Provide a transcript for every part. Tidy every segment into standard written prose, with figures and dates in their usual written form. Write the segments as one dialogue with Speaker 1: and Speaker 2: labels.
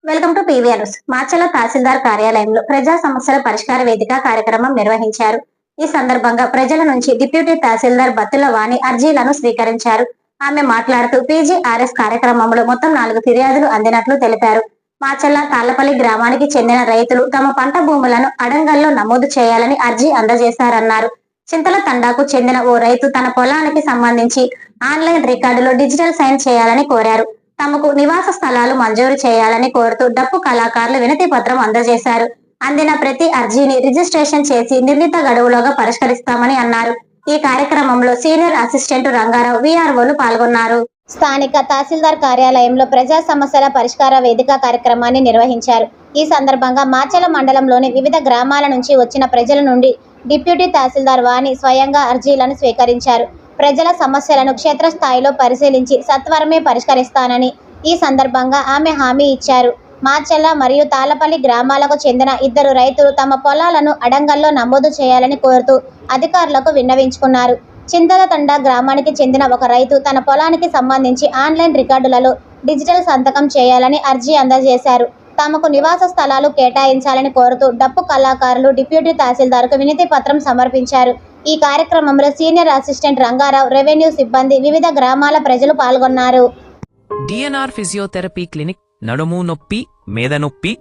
Speaker 1: Welcome to PVR news. Macherla తహసీల్దార్ కార్యాలయంలో ప్రజా సమస్యల పరిష్కార వేదిక కార్యక్రమం నిర్వహించారు. ఈ సందర్భంగా ప్రజల నుంచి డిప్యూటీ తహసీల్దార్ బత్తుల వాణి అర్జీలను స్వీకరించారు. ఆమె మాట్లాడుతూ పీజీఆర్ఎస్ కార్యక్రమంలో మొత్తం 4 ఫిర్యాదులు అందినట్లు తెలిపారు. మాచర్ల తాళ్లపల్లి గ్రామానికి చెందిన రైతులు తమ పంట భూములను అడంగల్లో నమోదు చేయాలని అర్జీ అందజేశారన్నారు. చింతల తండాకు చెందిన ఓ రైతు తన పొలానికి సంబంధించి ఆన్లైన్ రికార్డులో డిజిటల్ సైన్ చేయాలని కోరారు. తమకు నివాస స్థలాలు మంజూరు చేయాలని కోరుతూ డప్పు కళాకారులు వినతి పత్రం అందజేశారు. అందిన ప్రతి అర్జీని రిజిస్ట్రేషన్ చేసి నిర్ణీత గడువులోగా పరిష్కరిస్తామని అన్నారు. ఈ కార్యక్రమంలో సీనియర్ అసిస్టెంట్ రంగారావు, వీఆర్ఓలు పాల్గొన్నారు. స్థానిక తహసీల్దార్ కార్యాలయంలో ప్రజా సమస్యల పరిష్కార వేదిక కార్యక్రమాన్ని నిర్వహించారు. ఈ సందర్భంగా మాచర్ల మండలంలోని వివిధ గ్రామాల నుంచి వచ్చిన ప్రజల నుండి డిప్యూటీ తహసీల్దార్ వాణి స్వయంగా అర్జీలను స్వీకరించారు. ప్రజల సమస్యలను క్షేత్రస్థాయిలో పరిశీలించి సత్వరమే పరిష్కరిస్తానని ఈ సందర్భంగా ఆమె హామీ ఇచ్చారు. మాచర్ల మరియు తాళ్లపల్లి గ్రామాలకు చెందిన 2 రైతులు తమ పొలాలను అడంగల్లో నమోదు చేయాలని కోరుతూ అధికారులకు విన్నవించుకున్నారు. చింతలతండ గ్రామానికి చెందిన ఒక రైతు తన పొలానికి సంబంధించి ఆన్లైన్ రికార్డులలో డిజిటల్ సంతకం చేయాలని అర్జీ అందజేశారు. తమకు నివాస స్థలాలు కేటాయించాలని కోరుతూ డప్పు కళాకారులు డిప్యూటీ తహసీల్దార్కు వినతి పత్రం సమర్పించారు. ఈ కార్యక్రమంలో సీనియర్ అసిస్టెంట్ రంగారావు, రెవెన్యూ సిబ్బంది, వివిధ గ్రామాల ప్రజలు పాల్గొన్నారు.
Speaker 2: డిఎన్ఆర్ ఫిజియోథెరపీ క్లినిక్ నడుము నొప్పి, మేద నొప్పి,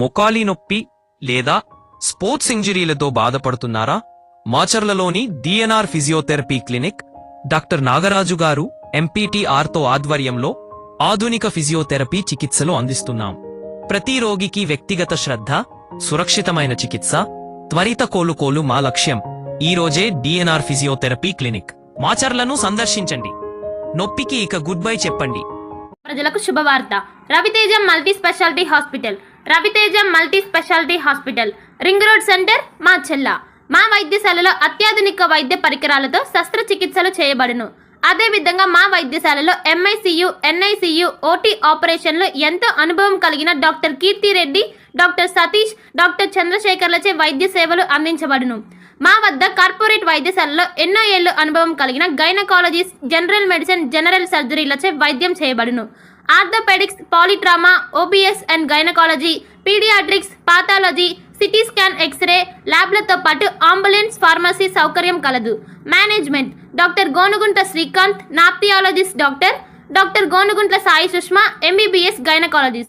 Speaker 2: మొకాలి నొప్పి లేదా స్పోర్ట్స్ ఇంజరీలతో బాధపడుతున్నారా? మాచర్లలోని DNR physiotherapy clinic doctor Nagaraju గారు ఎంపీటీఆర్తో ఆధ్వర్యంలో ఆధునిక ఫిజియోథెరపీ చికిత్సలు అందిస్తున్నాం. ప్రతి రోగికి వ్యక్తిగత శ్రద్ధ, సురక్షితమైన చికిత్స, త్వరిత కోలుకోలు మా లక్ష్యం. ఈ రోజే డిఎన్ఆర్ ఫిజియోథెరపీ క్లినిక్ మాచర్లను సందర్శించండి. నొప్పికి ఇక గుడ్ బై చెప్పండి.
Speaker 3: ప్రజలకు శుభవార్త. Raviteja multi speciality hospital. Raviteja multi speciality hospital, ring road centre, Macherla. మా వైద్యశాలలో అత్యాధునిక వైద్య పరికరాలతో శస్త్రచికిత్సలు చేయబడును. అదేవిధంగా మా వైద్యశాలలో ఎంఐసియు, ఎన్ఐసియు, ఓటీ ఆపరేషన్లు ఎంతో అనుభవం కలిగిన doctor Keerthi Reddy, doctor Satish, doctor చంద్రశేఖర్లచే వైద్య సేవలు అందించబడును. మా వద్ద కార్పొరేట్ వైద్యశాలలో ఎన్నో ఏళ్లు అనుభవం కలిగిన గైనకాలజిస్ట్, జనరల్ మెడిసిన్, జనరల్ సర్జరీలచే వైద్యం చేయబడును. Orthopaedics, polytrauma, OBS and gynaecology, paediatrics, pathology, CT scan, x ray ల్యాబ్లతో పాటు అంబులెన్స్, ఫార్మసీ సౌకర్యం కలదు. Management doctor Gonuguntla Srikanth, nephrologist doctor Gonuguntla Sai Sushma, MBBS gynaecologist.